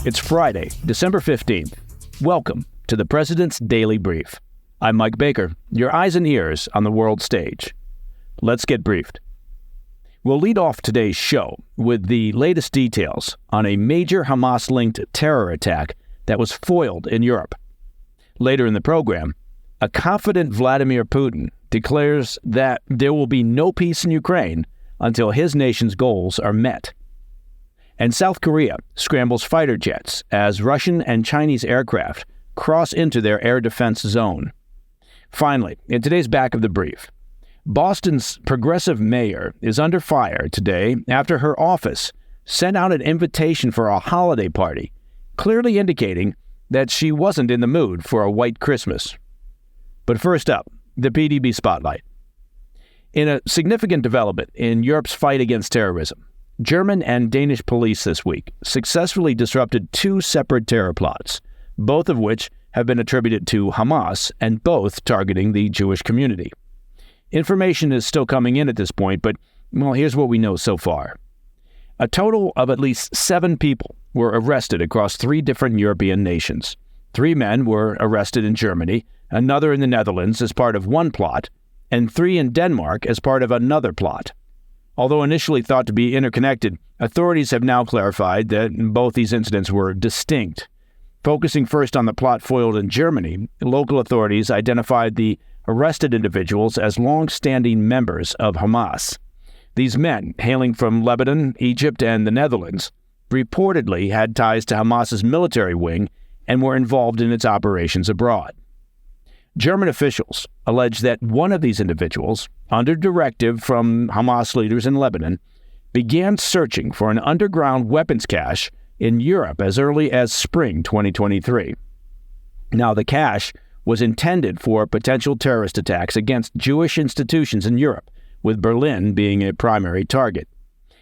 It's Friday, December 15th. Welcome to the President's Daily Brief. I'm Mike Baker, your eyes and ears on the world stage. Let's get briefed. We'll lead off today's show with the latest details on a major Hamas-linked terror attack that was foiled in Europe. Later in the program, a confident Vladimir Putin declares that there will be no peace in Ukraine until his nation's goals are met. And South Korea scrambles fighter jets as Russian and Chinese aircraft cross into their air defense zone. Finally, in today's Back of the Brief, Boston's progressive mayor is under fire today after her office sent out an invitation for a holiday party, clearly indicating that she wasn't in the mood for a white Christmas. But first up, the PDB Spotlight. In a significant development in Europe's fight against terrorism, German and Danish police this week successfully disrupted two separate terror plots, both of which have been attributed to Hamas and both targeting the Jewish community. Information is still coming in at this point, but, here's what we know so far. A total of at least 7 people were arrested across 3 different European nations. 3 men were arrested in Germany, another in the Netherlands as part of one plot, and 3 in Denmark as part of another plot. Although initially thought to be interconnected, authorities have now clarified that both these incidents were distinct. Focusing first on the plot foiled in Germany, local authorities identified the arrested individuals as long-standing members of Hamas. These men, hailing from Lebanon, Egypt, and the Netherlands, reportedly had ties to Hamas's military wing and were involved in its operations abroad. German officials allege that one of these individuals, under directive from Hamas leaders in Lebanon, began searching for an underground weapons cache in Europe as early as spring 2023. Now, the cache was intended for potential terrorist attacks against Jewish institutions in Europe, with Berlin being a primary target.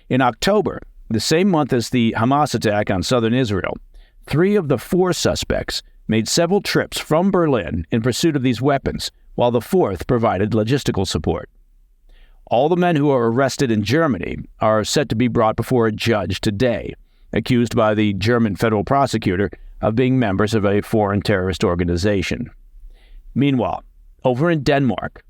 In October, the same month as the Hamas attack on southern Israel, 3 of the 4 suspects made several trips from Berlin in pursuit of these weapons, while the 4th provided logistical support. All the men who are arrested in Germany are set to be brought before a judge today, accused by the German federal prosecutor of being members of a foreign terrorist organization. Meanwhile, over in Denmark,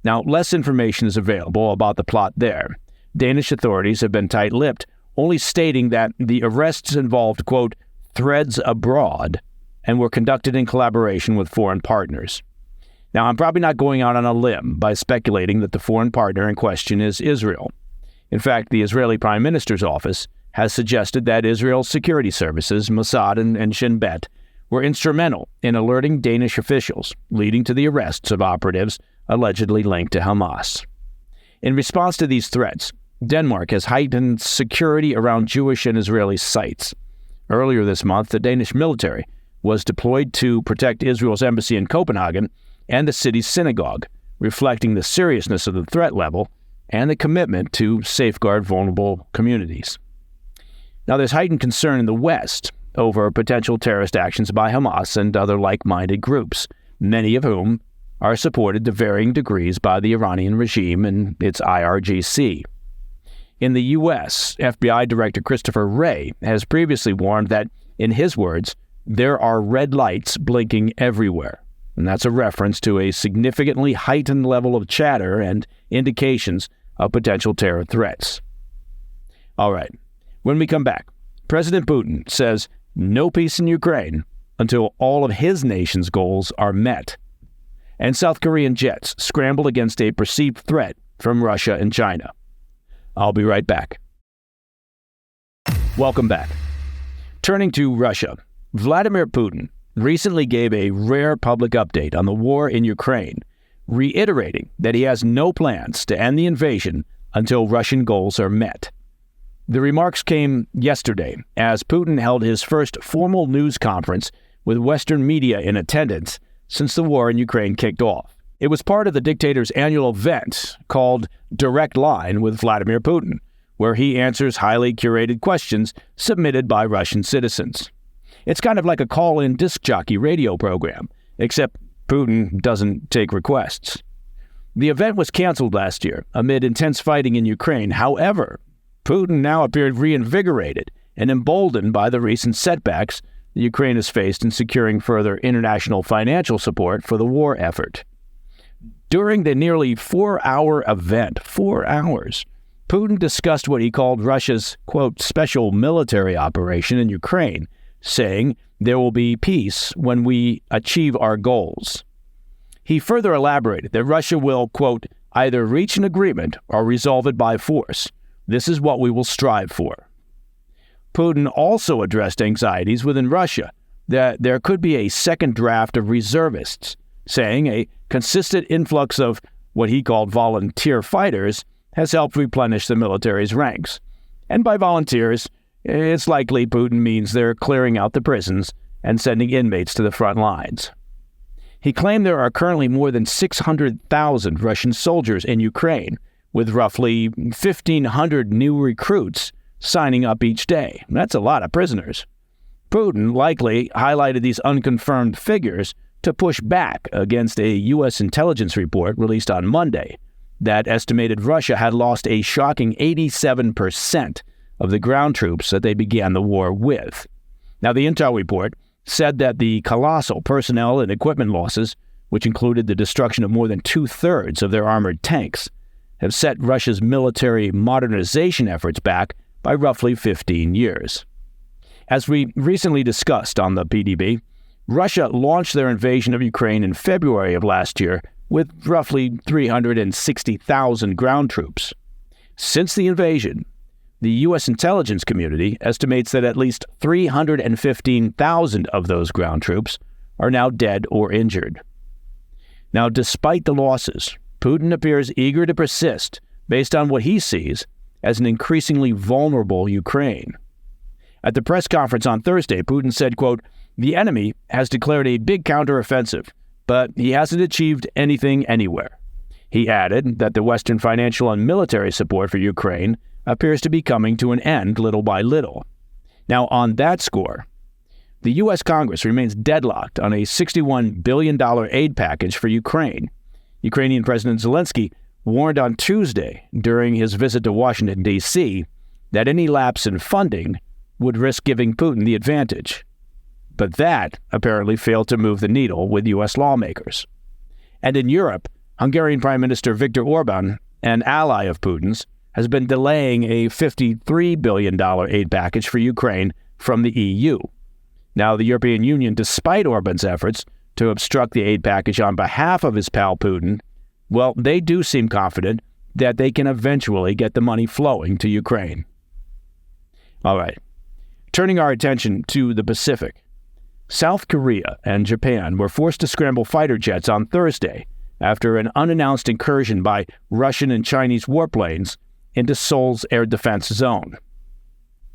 now less information is available about the plot there. Danish authorities have been tight-lipped, only stating that the arrests involved, quote, threads abroad, and were conducted in collaboration with foreign partners. Now, I'm probably not going out on a limb by speculating that the foreign partner in question is Israel. In fact, the Israeli Prime Minister's office has suggested that Israel's security services, Mossad and Shin Bet, were instrumental in alerting Danish officials, leading to the arrests of operatives allegedly linked to Hamas. In response to these threats, Denmark has heightened security around Jewish and Israeli sites. Earlier this month, the Danish military was deployed to protect Israel's embassy in Copenhagen and the city's synagogue, reflecting the seriousness of the threat level and the commitment to safeguard vulnerable communities. Now, there's heightened concern in the West over potential terrorist actions by Hamas and other like-minded groups, many of whom are supported to varying degrees by the Iranian regime and its IRGC. In the U.S., FBI Director Christopher Wray has previously warned that, in his words, there are red lights blinking everywhere, and that's a reference to a significantly heightened level of chatter and indications of potential terror threats. All right, when we come back, President Putin says no peace in Ukraine until all of his nation's goals are met. And South Korean jets scramble against a perceived threat from Russia and China. I'll be right back. Welcome back. Turning to Russia, Vladimir Putin recently gave a rare public update on the war in Ukraine, reiterating that he has no plans to end the invasion until Russian goals are met. The remarks came yesterday as Putin held his first formal news conference with Western media in attendance since the war in Ukraine kicked off. It was part of the dictator's annual event called Direct Line with Vladimir Putin, where he answers highly curated questions submitted by Russian citizens. It's kind of like a call-in disc jockey radio program, except Putin doesn't take requests. The event was canceled last year amid intense fighting in Ukraine. However, Putin now appeared reinvigorated and emboldened by the recent setbacks the Ukraine has faced in securing further international financial support for the war effort. During the nearly 4-hour event, 4 hours, Putin discussed what he called Russia's, quote, special military operation in Ukraine, saying there will be peace when we achieve our goals. He further elaborated that Russia will, quote, either reach an agreement or resolve it by force. This is what we will strive for. Putin also addressed anxieties within Russia that there could be a second draft of reservists, saying a consistent influx of what he called volunteer fighters has helped replenish the military's ranks. And by volunteers, it's likely Putin means they're clearing out the prisons and sending inmates to the front lines. He claimed there are currently more than 600,000 Russian soldiers in Ukraine, with roughly 1,500 new recruits signing up each day. That's a lot of prisoners. Putin likely highlighted these unconfirmed figures to push back against a U.S. intelligence report released on Monday that estimated Russia had lost a shocking 87% of the ground troops that they began the war with. Now, the intel report said that the colossal personnel and equipment losses, which included the destruction of more than 2/3 of their armored tanks, have set Russia's military modernization efforts back by roughly 15 years. As we recently discussed on the PDB, Russia launched their invasion of Ukraine in February of last year with roughly 360,000 ground troops. Since the invasion, the U.S. intelligence community estimates that at least 315,000 of those ground troops are now dead or injured. Now, despite the losses, Putin appears eager to persist based on what he sees as an increasingly vulnerable Ukraine. At the press conference on Thursday, Putin said, quote, the enemy has declared a big counteroffensive, but he hasn't achieved anything anywhere. He added that the Western financial and military support for Ukraine appears to be coming to an end little by little. Now, on that score, the U.S. Congress remains deadlocked on a $61 billion aid package for Ukraine. Ukrainian President Zelensky warned on Tuesday during his visit to Washington, D.C., that any lapse in funding would risk giving Putin the advantage. But that apparently failed to move the needle with U.S. lawmakers. And in Europe, Hungarian Prime Minister Viktor Orban, an ally of Putin's, has been delaying a $53 billion aid package for Ukraine from the EU. Now, the European Union, despite Orban's efforts to obstruct the aid package on behalf of his pal Putin, well, they do seem confident that they can eventually get the money flowing to Ukraine. All right. Turning our attention to the Pacific, South Korea and Japan were forced to scramble fighter jets on Thursday after an unannounced incursion by Russian and Chinese warplanes into Seoul's air defense zone.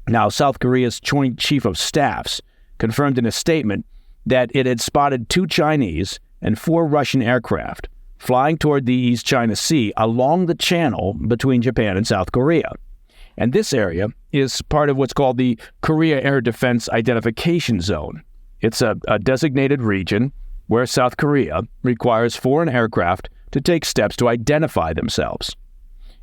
Now, South Korea's Joint Chief of Staffs confirmed in a statement that it had spotted 2 Chinese and 4 Russian aircraft flying toward the East China Sea along the channel between Japan and South Korea. And this area is part of what's called the Korea Air Defense Identification Zone. It's a designated region where South Korea requires foreign aircraft to take steps to identify themselves.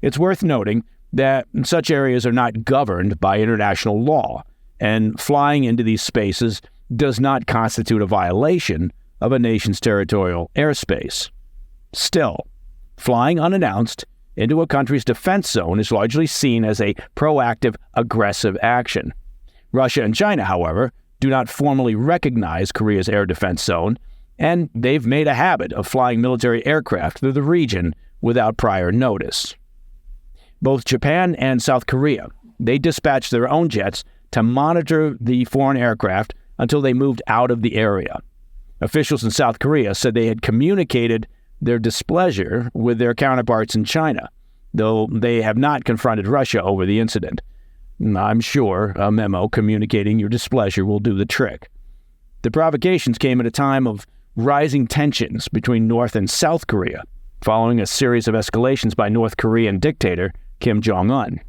It's worth noting that such areas are not governed by international law, and flying into these spaces does not constitute a violation of a nation's territorial airspace. Still, flying unannounced into a country's defense zone is largely seen as a proactive, aggressive action. Russia and China, however, do not formally recognize Korea's air defense zone, and they've made a habit of flying military aircraft through the region without prior notice. Both Japan and South Korea, they dispatched their own jets to monitor the foreign aircraft until they moved out of the area. Officials in South Korea said they had communicated their displeasure with their counterparts in China, though they have not confronted Russia over the incident. I'm sure a memo communicating your displeasure will do the trick. The provocations came at a time of rising tensions between North and South Korea, following a series of escalations by North Korean dictator Kim Jong-un.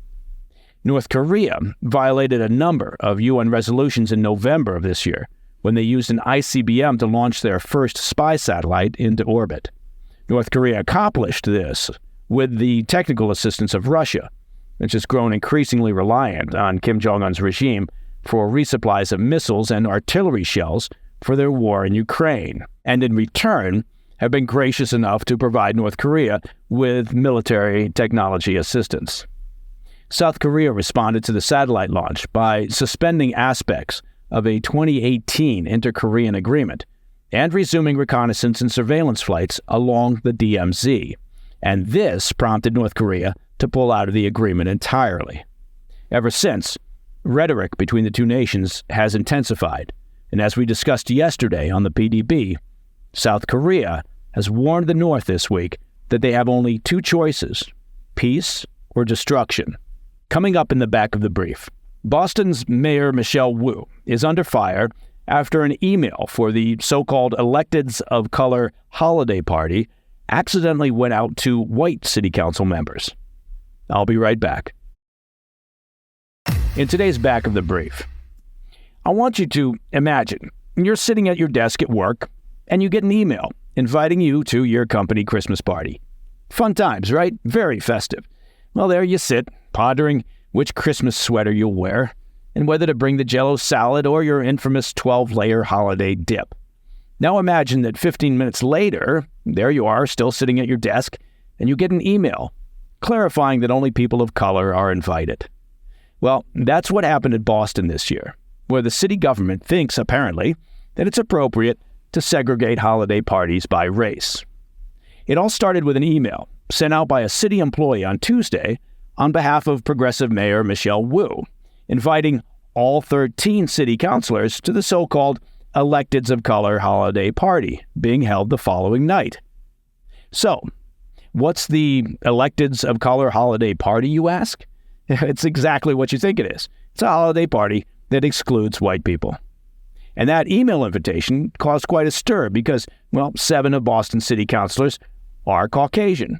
North Korea violated a number of UN resolutions in November of this year when they used an ICBM to launch their first spy satellite into orbit. North Korea accomplished this with the technical assistance of Russia, which has grown increasingly reliant on Kim Jong-un's regime for resupplies of missiles and artillery shells for their war in Ukraine, and in return have been gracious enough to provide North Korea with military technology assistance. South Korea responded to the satellite launch by suspending aspects of a 2018 inter-Korean agreement and resuming reconnaissance and surveillance flights along the DMZ. And this prompted North Korea to pull out of the agreement entirely. Ever since, rhetoric between the two nations has intensified. And as we discussed yesterday on the PDB, South Korea has warned the North this week that they have only two choices: peace or destruction. Coming up in the back of the brief, Boston's Mayor Michelle Wu is under fire after an email for the so-called Electeds of Color holiday party accidentally went out to white city council members. I'll be right back. In today's back of the brief, I want you to imagine you're sitting at your desk at work and you get an email inviting you to your company Christmas party. Fun times, right? Very festive. Well, there you sit, pondering which Christmas sweater you'll wear and whether to bring the Jell-O salad or your infamous 12-layer holiday dip. Now imagine that 15 minutes later, there you are, still sitting at your desk, and you get an email clarifying that only people of color are invited. Well, that's what happened in Boston this year, where the city government thinks, apparently, that it's appropriate to segregate holiday parties by race. It all started with an email sent out by a city employee on Tuesday on behalf of progressive Mayor Michelle Wu, inviting all 13 city councilors to the so-called Electeds of Color holiday party being held the following night. So, what's the Electeds of Color holiday party, you ask? It's exactly what you think it is. It's a holiday party that excludes white people. And that email invitation caused quite a stir because, well, 7 of Boston city councilors are Caucasian.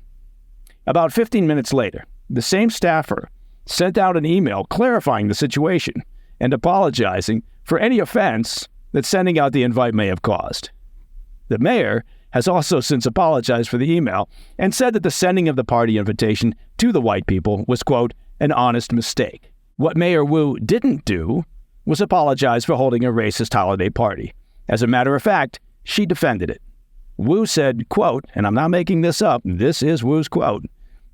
About 15 minutes later, the same staffer sent out an email clarifying the situation and apologizing for any offense that sending out the invite may have caused. The mayor has also since apologized for the email and said that the sending of the party invitation to the white people was, quote, an honest mistake. What Mayor Wu didn't do was apologize for holding a racist holiday party. As a matter of fact, she defended it. Wu said, quote, and I'm not making this up, this is Wu's quote,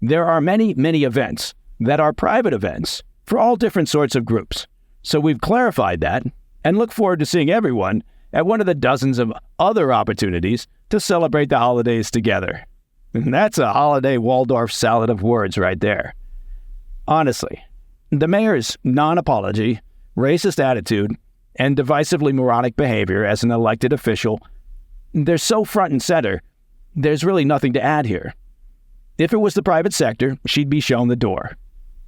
"There are many, many events that are private events for all different sorts of groups. So we've clarified that and look forward to seeing everyone at one of the dozens of other opportunities to celebrate the holidays together." And that's a holiday Waldorf salad of words right there. Honestly, the mayor's non-apology, racist attitude, and divisively moronic behavior as an elected official, they're so front and center, there's really nothing to add here. If it was the private sector, she'd be shown the door.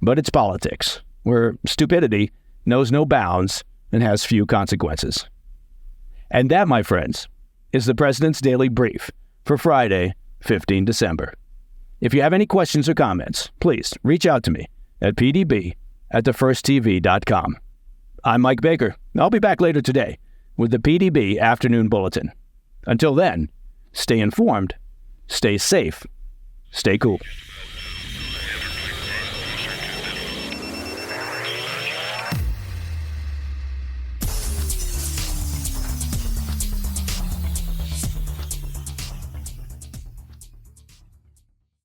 But it's politics, where stupidity knows no bounds and has few consequences. And that, my friends, is the President's Daily Brief for Friday, 15 December. If you have any questions or comments, please reach out to me at pdb@thefirsttv.com. I'm Mike Baker. I'll be back later today with the PDB Afternoon Bulletin. Until then, stay informed, stay safe, stay cool.